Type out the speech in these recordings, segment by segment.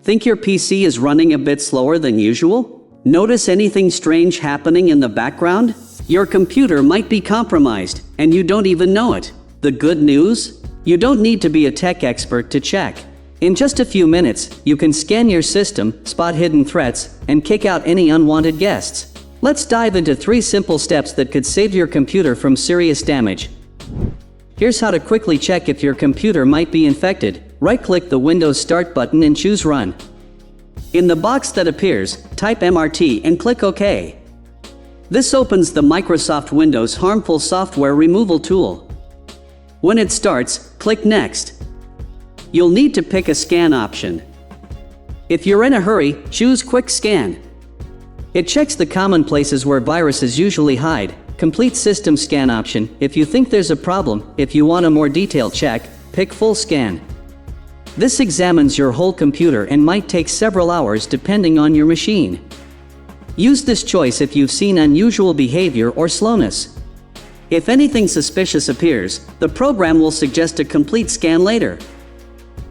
Think your PC is running a bit slower than usual? Notice anything strange happening in the background? Your computer might be compromised, and you don't even know it. The good news? You don't need to be a tech expert to check. In just a few minutes, you can scan your system, spot hidden threats, and kick out any unwanted guests. Let's dive into 3 simple steps that could save your computer from serious damage. Here's how to quickly check if your computer might be infected. Right-click the Windows Start button and choose Run. In the box that appears, type MRT and click OK. This opens the Microsoft Windows Harmful Software Removal tool. When it starts, click Next. You'll need to pick a scan option. If you're in a hurry, choose Quick Scan. It checks the common places where viruses usually hide. Complete System Scan option if you think there's a problem. If you want a more detailed check, pick Full Scan. This examines your whole computer and might take several hours depending on your machine. Use this choice if you've seen unusual behavior or slowness. If anything suspicious appears, the program will suggest a complete scan later.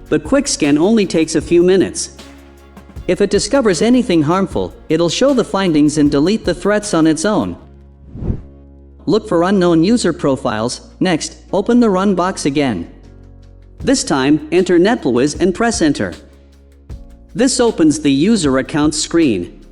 The quick scan only takes a few minutes. If it discovers anything harmful, it'll show the findings and delete the threats on its own. Look for unknown user profiles. Next, open the Run box again. This time, enter NetBLWIZ and press Enter. This opens the User Accounts screen.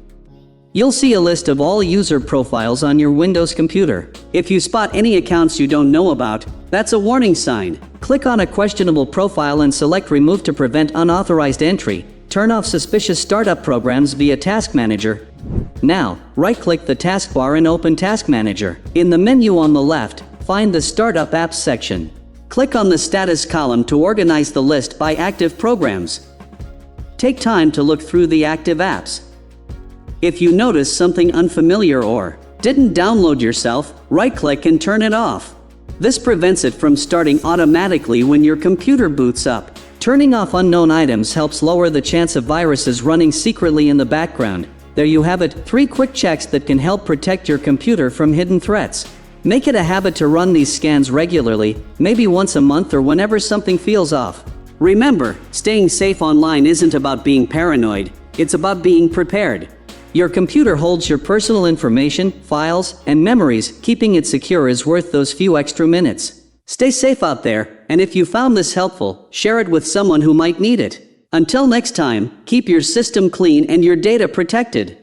You'll see a list of all user profiles on your Windows computer. If you spot any accounts you don't know about, that's a warning sign. Click on a questionable profile and select Remove to prevent unauthorized entry. Turn off suspicious startup programs via Task Manager. Now, right-click the taskbar and open Task Manager. In the menu on the left, find the Startup Apps section. Click on the Status column to organize the list by active programs. Take time to look through the active apps. If you notice something unfamiliar or didn't download yourself, right-click and turn it off. This prevents it from starting automatically when your computer boots up. Turning off unknown items helps lower the chance of viruses running secretly in the background. There you have it, 3 quick checks that can help protect your computer from hidden threats. Make it a habit to run these scans regularly, maybe once a month or whenever something feels off. Remember, staying safe online isn't about being paranoid, it's about being prepared. Your computer holds your personal information, files, and memories. Keeping it secure is worth those few extra minutes. Stay safe out there, and if you found this helpful, share it with someone who might need it. Until next time, keep your system clean and your data protected.